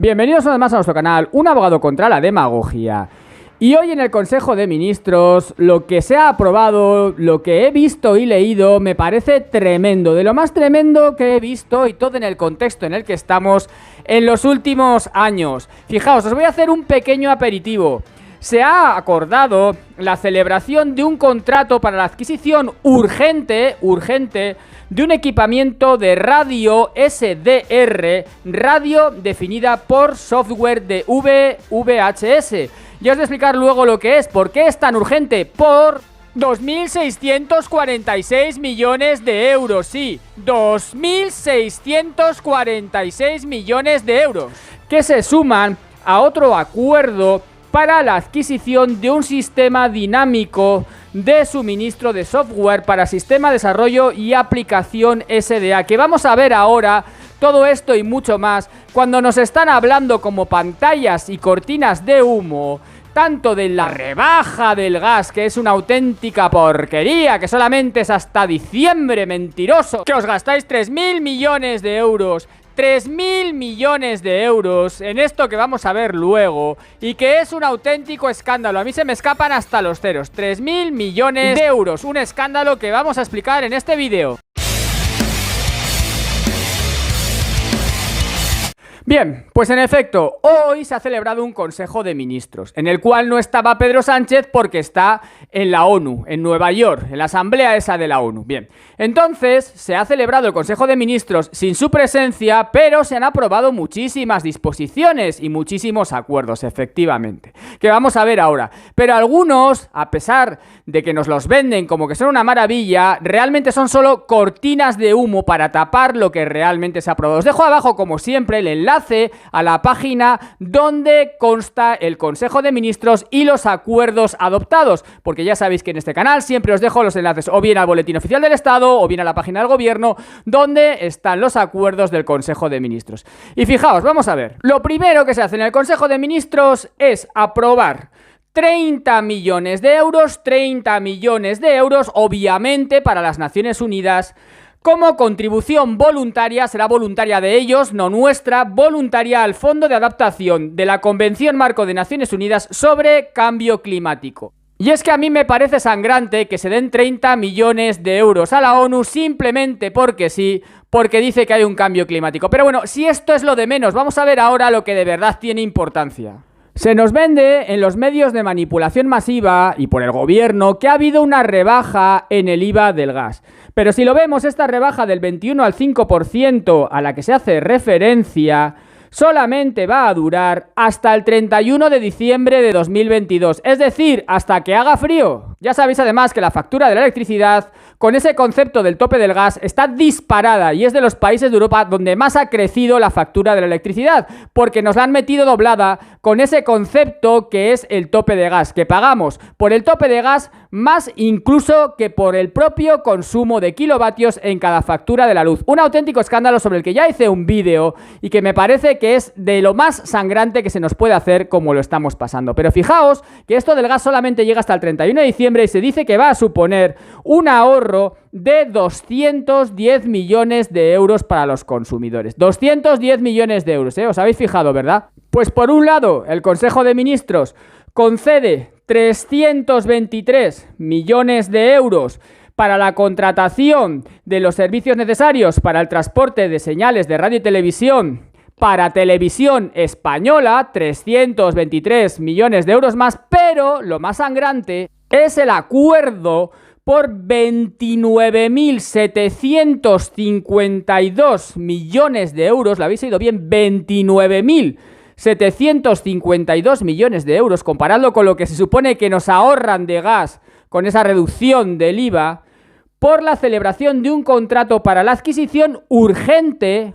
Bienvenidos una vez más a nuestro canal, un abogado contra la demagogia. Y hoy en el Consejo de Ministros, lo que se ha aprobado, lo que he visto y leído, me parece tremendo. De lo más tremendo que he visto y todo en el contexto en el que estamos en los últimos años. Fijaos, os voy a hacer un pequeño aperitivo. Se ha acordado la celebración de un contrato para la adquisición urgente de un equipamiento de radio SDR, radio definida por software de VHS. Ya os voy a explicar luego lo que es, por qué es tan urgente, por 2.646 millones de euros, sí, 2.646 millones de euros, que se suman a otro acuerdo para la adquisición de un sistema dinámico de suministro de software para sistema de desarrollo y aplicación SDA, que vamos a ver ahora todo esto y mucho más cuando nos están hablando como pantallas y cortinas de humo, tanto de la rebaja del gas, que es una auténtica porquería, que solamente es hasta diciembre, mentiroso, que os gastáis 3.000 millones de euros, 3.000 millones de euros en esto que vamos a ver luego, y que es un auténtico escándalo. A mí se me escapan hasta los ceros. 3.000 millones de euros, un escándalo que vamos a explicar en este vídeo. Bien, pues en efecto, hoy se ha celebrado un Consejo de Ministros, en el cual no estaba Pedro Sánchez porque está en la ONU, en Nueva York, en la asamblea esa de la ONU. Bien, entonces se ha celebrado el Consejo de Ministros sin su presencia, pero se han aprobado muchísimas disposiciones y muchísimos acuerdos, efectivamente, que vamos a ver ahora. Pero algunos, a pesar de que nos los venden como que son una maravilla, realmente son solo cortinas de humo para tapar lo que realmente se ha aprobado. Os dejo abajo, como siempre, el enlace a la página donde consta el Consejo de Ministros y los acuerdos adoptados, porque ya sabéis que en este canal siempre os dejo los enlaces o bien al Boletín Oficial del Estado o bien a la página del Gobierno donde están los acuerdos del Consejo de Ministros. Y fijaos, vamos a ver, lo primero que se hace en el Consejo de Ministros es aprobar 30 millones de euros, obviamente para las Naciones Unidas, como contribución voluntaria, será voluntaria de ellos, no nuestra, voluntaria al Fondo de Adaptación de la Convención Marco de Naciones Unidas sobre Cambio Climático. Y es que a mí me parece sangrante que se den 30 millones de euros a la ONU simplemente porque sí, porque dice que hay un cambio climático. Pero bueno, si esto es lo de menos, vamos a ver ahora lo que de verdad tiene importancia. Se nos vende en los medios de manipulación masiva y por el gobierno que ha habido una rebaja en el IVA del gas. Pero si lo vemos, esta rebaja del 21 al 5% a la que se hace referencia solamente va a durar hasta el 31 de diciembre de 2022, es decir, hasta que haga frío. Ya sabéis además que la factura de la electricidad, con ese concepto del tope del gas, está disparada y es de los países de Europa donde más ha crecido la factura de la electricidad, porque nos la han metido doblada con ese concepto que es el tope de gas, que pagamos por el tope de gas más incluso que por el propio consumo de kilovatios en cada factura de la luz. Un auténtico escándalo sobre el que ya hice un vídeo y que me parece que es de lo más sangrante que se nos puede hacer como lo estamos pasando. Pero fijaos que esto del gas solamente llega hasta el 31 de diciembre y se dice que va a suponer un ahorro de 210 millones de euros para los consumidores. 210 millones de euros, ¿eh? ¿Os habéis fijado, verdad? Pues por un lado, el Consejo de Ministros concede 323 millones de euros para la contratación de los servicios necesarios para el transporte de señales de radio y televisión para Televisión Española, 323 millones de euros más, pero lo más sangrante es el acuerdo por 29.752 millones de euros, ¿lo habéis oído bien? 29.752 millones de euros, comparado con lo que se supone que nos ahorran de gas con esa reducción del IVA, por la celebración de un contrato para la adquisición urgente,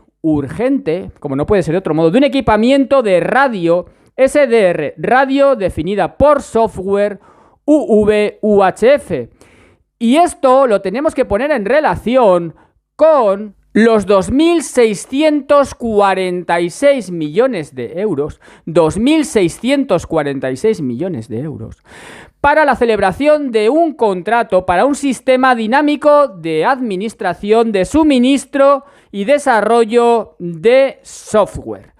como no puede ser de otro modo, de un equipamiento de radio SDR, radio definida por software VHF. Y esto lo tenemos que poner en relación con los 2.646 millones de euros, 2.646 millones de euros, para la celebración de un contrato para un sistema dinámico de administración, de suministro y desarrollo de software.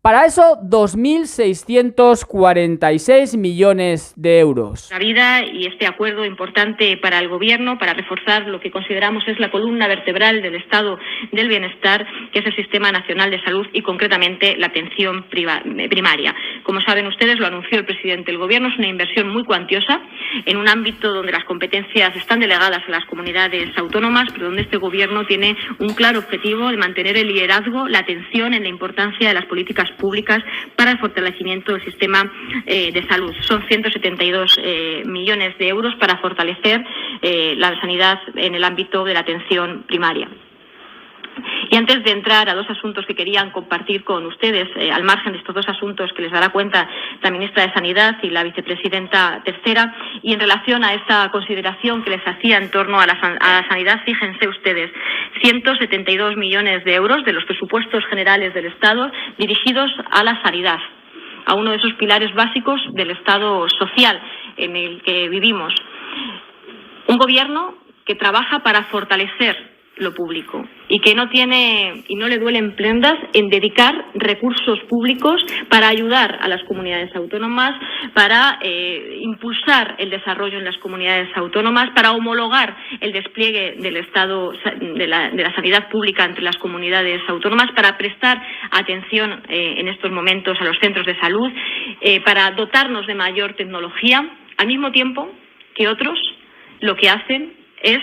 Para eso, 2.646 millones de euros. La vida y este acuerdo importante para el Gobierno, para reforzar lo que consideramos es la columna vertebral del Estado del Bienestar, que es el Sistema Nacional de Salud y concretamente la atención primaria. Como saben ustedes, lo anunció el presidente del Gobierno, es una inversión muy cuantiosa en un ámbito donde las competencias están delegadas a las comunidades autónomas, pero donde este Gobierno tiene un claro objetivo de mantener el liderazgo, la atención en la importancia de las políticas públicas para el fortalecimiento del sistema de salud. Son 172 millones de euros para fortalecer la sanidad en el ámbito de la atención primaria. Y antes de entrar a dos asuntos que querían compartir con ustedes, al margen de estos dos asuntos que les dará cuenta la ministra de Sanidad y la vicepresidenta tercera, y en relación a esta consideración que les hacía en torno a la sanidad, fíjense ustedes, 172 millones de euros de los presupuestos generales del Estado dirigidos a la sanidad, a uno de esos pilares básicos del Estado social en el que vivimos. Un Gobierno que trabaja para fortalecer lo público y que no tiene y no le duelen prendas en dedicar recursos públicos para ayudar a las comunidades autónomas, para impulsar el desarrollo en las comunidades autónomas, para homologar el despliegue del Estado de la sanidad pública entre las comunidades autónomas, para prestar atención en estos momentos a los centros de salud, para dotarnos de mayor tecnología, al mismo tiempo que otros lo que hacen es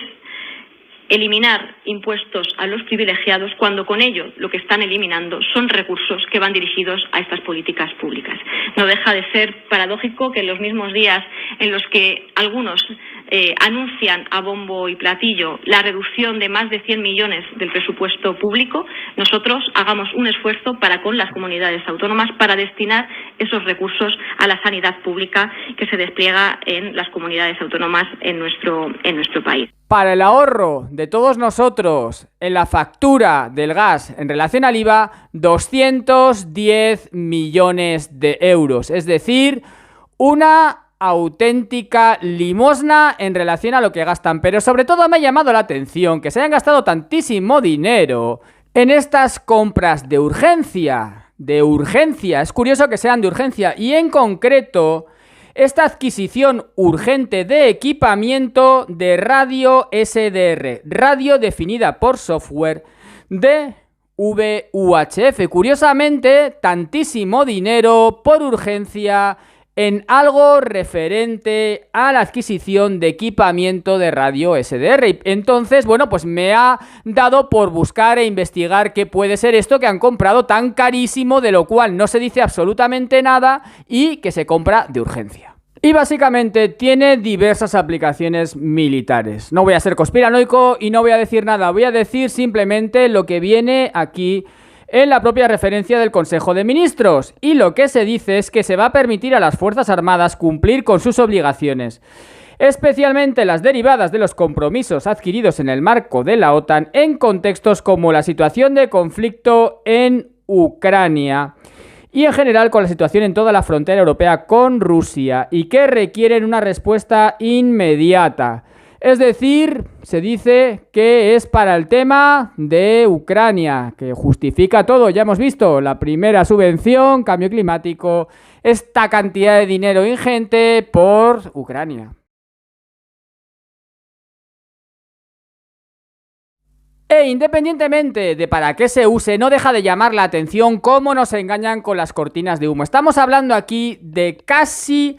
eliminar impuestos a los privilegiados cuando con ello lo que están eliminando son recursos que van dirigidos a estas políticas públicas. No deja de ser paradójico que en los mismos días en los que algunos anuncian a bombo y platillo la reducción de más de 100 millones del presupuesto público, nosotros hagamos un esfuerzo para con las comunidades autónomas para destinar esos recursos a la sanidad pública que se despliega en las comunidades autónomas en nuestro país. Para el ahorro de todos nosotros en la factura del gas en relación al IVA, 210 millones de euros. Es decir, una auténtica limosna en relación a lo que gastan. Pero sobre todo me ha llamado la atención que se hayan gastado tantísimo dinero en estas compras de urgencia. Es curioso que sean de urgencia y en concreto esta adquisición urgente de equipamiento de radio SDR, radio definida por software de VUHF. Curiosamente, tantísimo dinero por urgencia en algo referente a la adquisición de equipamiento de radio SDR. Entonces, bueno, pues me ha dado por buscar e investigar qué puede ser esto que han comprado tan carísimo, de lo cual no se dice absolutamente nada y que se compra de urgencia. Y básicamente tiene diversas aplicaciones militares. No voy a ser conspiranoico y no voy a decir nada, voy a decir simplemente lo que viene aquí en la propia referencia del Consejo de Ministros, y lo que se dice es que se va a permitir a las Fuerzas Armadas cumplir con sus obligaciones, especialmente las derivadas de los compromisos adquiridos en el marco de la OTAN en contextos como la situación de conflicto en Ucrania y en general con la situación en toda la frontera europea con Rusia, y que requieren una respuesta inmediata. Es decir, se dice que es para el tema de Ucrania, que justifica todo. Ya hemos visto la primera subvención, cambio climático, esta cantidad de dinero ingente por Ucrania. E independientemente de para qué se use, no deja de llamar la atención cómo nos engañan con las cortinas de humo. Estamos hablando aquí de casi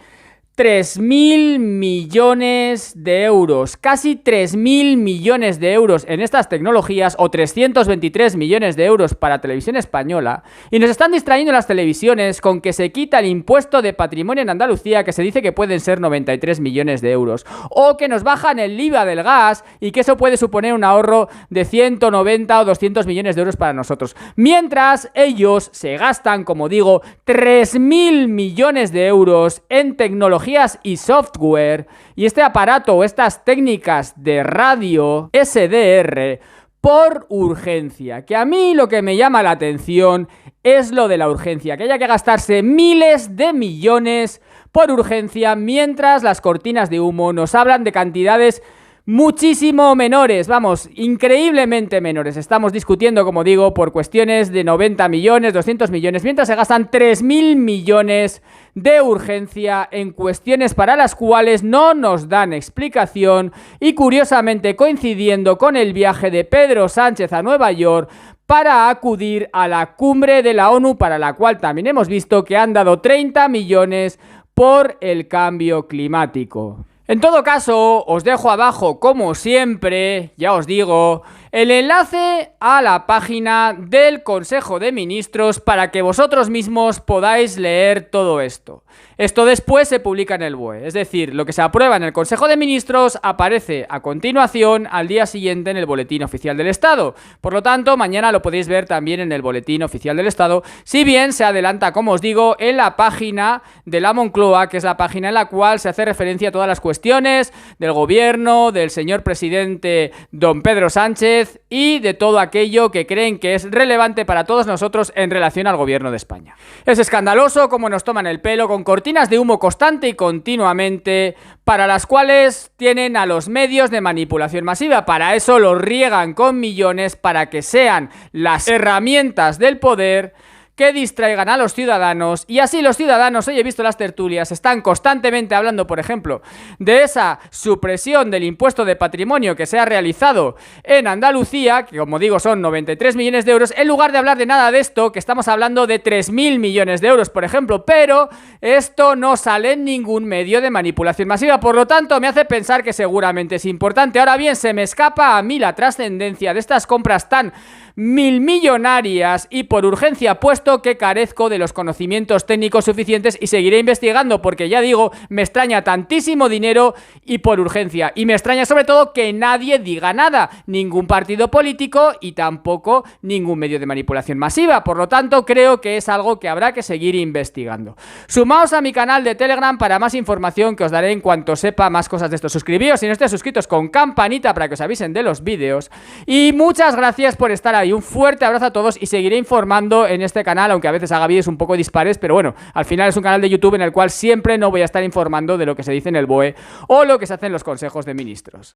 3.000 millones de euros, casi 3.000 millones de euros en estas tecnologías, o 323 millones de euros para Televisión Española, y nos están distrayendo las televisiones con que se quita el impuesto de patrimonio en Andalucía, que se dice que pueden ser 93 millones de euros, o que nos bajan el IVA del gas y que eso puede suponer un ahorro de 190 o 200 millones de euros para nosotros, mientras ellos se gastan, como digo, 3.000 millones de euros en tecnología y software, y este aparato o estas técnicas de radio SDR por urgencia. Que a mí lo que me llama la atención es lo de la urgencia, que haya que gastarse miles de millones por urgencia, mientras las cortinas de humo nos hablan de cantidades muchísimo menores, vamos, increíblemente menores. Estamos discutiendo, como digo, por cuestiones de 90 millones, 200 millones, mientras se gastan 3.000 millones de urgencia en cuestiones para las cuales no nos dan explicación y, curiosamente, coincidiendo con el viaje de Pedro Sánchez a Nueva York para acudir a la cumbre de la ONU, para la cual también hemos visto que han dado 30 millones por el cambio climático. En todo caso, os dejo abajo, como siempre, ya os digo, el enlace a la página del Consejo de Ministros para que vosotros mismos podáis leer todo esto. Esto después se publica en el BOE, es decir, lo que se aprueba en el Consejo de Ministros aparece a continuación al día siguiente en el Boletín Oficial del Estado. Por lo tanto, mañana lo podéis ver también en el Boletín Oficial del Estado, si bien se adelanta, como os digo, en la página de la Moncloa, que es la página en la cual se hace referencia a todas las cuestiones del gobierno, del señor presidente don Pedro Sánchez y de todo aquello que creen que es relevante para todos nosotros en relación al gobierno de España. Es escandaloso cómo nos toman el pelo con cortinas de humo constante y continuamente, para las cuales tienen a los medios de manipulación masiva. Para eso los riegan con millones, para que sean las herramientas del poder que distraigan a los ciudadanos, y así los ciudadanos, hoy he visto las tertulias, están constantemente hablando, por ejemplo, de esa supresión del impuesto de patrimonio que se ha realizado en Andalucía, que como digo son 93 millones de euros, en lugar de hablar de nada de esto, que estamos hablando de 3.000 millones de euros, por ejemplo, pero esto no sale en ningún medio de manipulación masiva, por lo tanto me hace pensar que seguramente es importante. Ahora bien, se me escapa a mí la trascendencia de estas compras tan milmillonarias y por urgencia, puesto que carezco de los conocimientos técnicos suficientes y seguiré investigando, porque ya digo, me extraña tantísimo dinero y por urgencia, y me extraña sobre todo que nadie diga nada, ningún partido político y tampoco ningún medio de manipulación masiva. Por lo tanto, creo que es algo que habrá que seguir investigando. Sumaos a mi canal de Telegram para más información que os daré en cuanto sepa más cosas de esto. Suscribíos si no estáis suscritos, con campanita para que os avisen de los vídeos, y muchas gracias por estar ahí. Un fuerte abrazo a todos y seguiré informando en este canal, aunque a veces haga vídeos un poco dispares, pero bueno, al final es un canal de YouTube en el cual siempre no voy a estar informando de lo que se dice en el BOE o lo que se hace en los consejos de ministros.